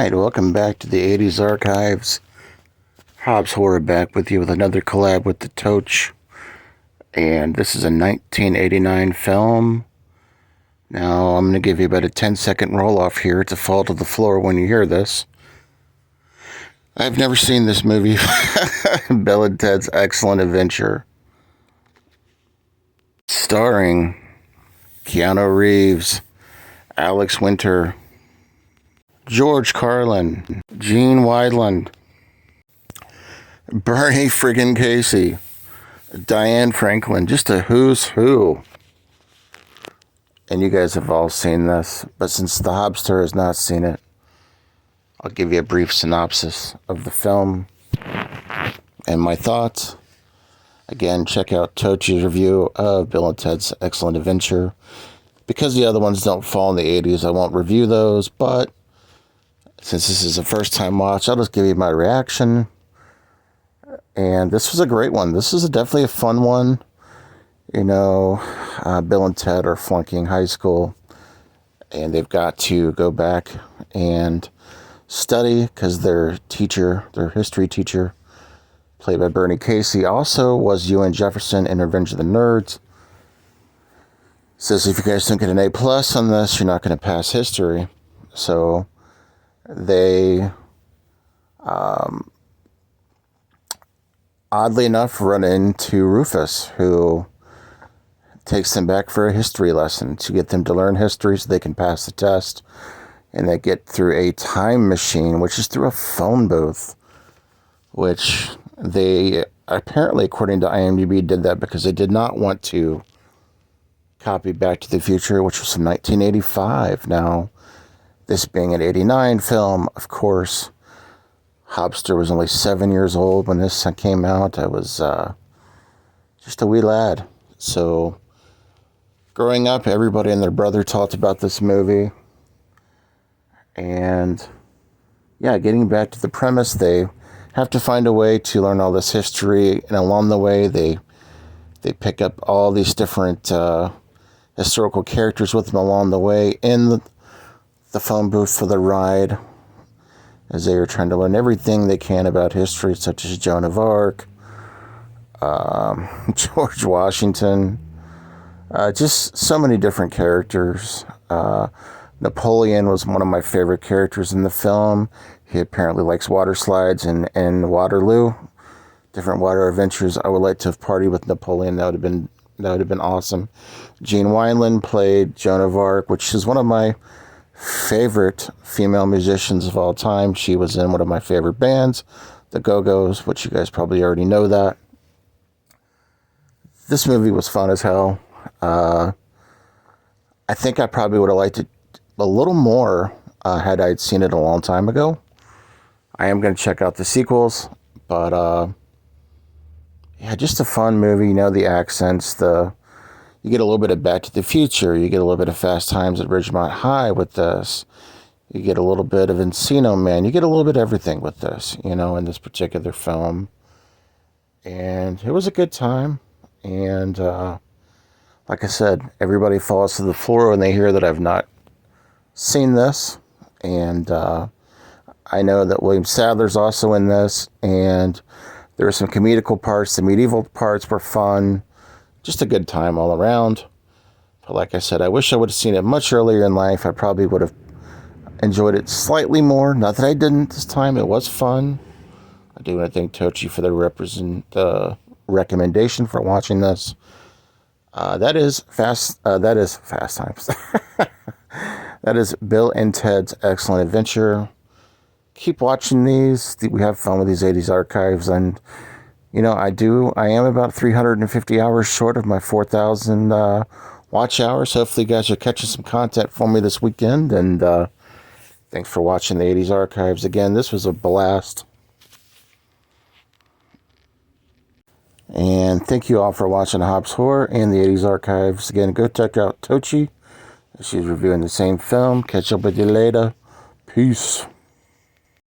Alright, welcome back to the 80s Archives. Hobbs Horror back with you with another collab with the Toch. And this is a 1989 film. Now, I'm going to give you about a 10-second roll-off here to fall to the floor when you hear this. I've never seen this movie. Bill and Ted's Excellent Adventure. Starring Keanu Reeves, Alex Winter, George Carlin, Gene Wineland, Bernie friggin' Casey, Diane Franklin, just a who's who. And you guys have all seen this, but since the Hobster has not seen it, I'll give you a brief synopsis of the film and my thoughts. Again, check out Tochi's review of Bill and Ted's Excellent Adventure. Because the other ones don't fall in the 80s, I won't review those, but since this is a first-time watch, I'll just give you my reaction. And this was a great one. This is definitely a fun one. You know, Bill and Ted are flunking high school, and they've got to go back and study because their teacher, their history teacher, played by Bernie Casey, also was Ewan Jefferson in Revenge of the Nerds. Says if you guys don't get an A+ on this, you're not going to pass history. So they, oddly enough, run into Rufus, who takes them back for a history lesson to get them to learn history so they can pass the test. And they get through a time machine, which is through a phone booth, which they apparently, according to IMDb, did that because they did not want to copy Back to the Future, which was from 1985. Now, this being an 89 film, of course, Hobster was only 7 years old when this came out. I was just a wee lad. So, growing up, everybody and their brother talked about this movie. And, yeah, getting back to the premise, they have to find a way to learn all this history. And along the way, they pick up all these different historical characters with them along the way in the phone booth for the ride, as they are trying to learn everything they can about history, such as Joan of Arc, George Washington, just so many different characters. Napoleon was one of my favorite characters in the film. He apparently likes water slides and Waterloo, different water adventures. I would like to have partied with Napoleon. That would have been awesome. Gene Wineland played Joan of Arc, which is one of my favorite female musicians of all time. She was in one of my favorite bands, the Go-Go's, which you guys probably already know that. This movie was fun as hell. I think I probably would have liked it a little more had I seen it a long time ago. I am going to check out the sequels, but yeah, just a fun movie. You know, the accents, you get a little bit of Back to the Future. You get a little bit of Fast Times at Ridgemont High with this. You get a little bit of Encino Man. You get a little bit of everything with this, you know, in this particular film. And it was a good time. And like I said, everybody falls to the floor when they hear that I've not seen this. And I know that William Sadler's also in this. And there were some comedical parts. The medieval parts were fun. Just a good time all around. But like I said, I wish I would have seen it much earlier in life. I probably would have enjoyed it slightly more. Not that I didn't this time. It was fun. I do want to thank Tochi for the recommendation for watching this. That is Fast Times. That is Bill and Ted's Excellent Adventure. Keep watching these. We have fun with these 80s archives, and you know, I am about 350 hours short of my 4,000 watch hours. Hopefully you guys are catching some content for me this weekend. And thanks for watching the 80s Archives. Again, this was a blast. And thank you all for watching Hobbs Horror and the 80s Archives. Again, go check out Tochi. She's reviewing the same film. Catch up with you later. Peace.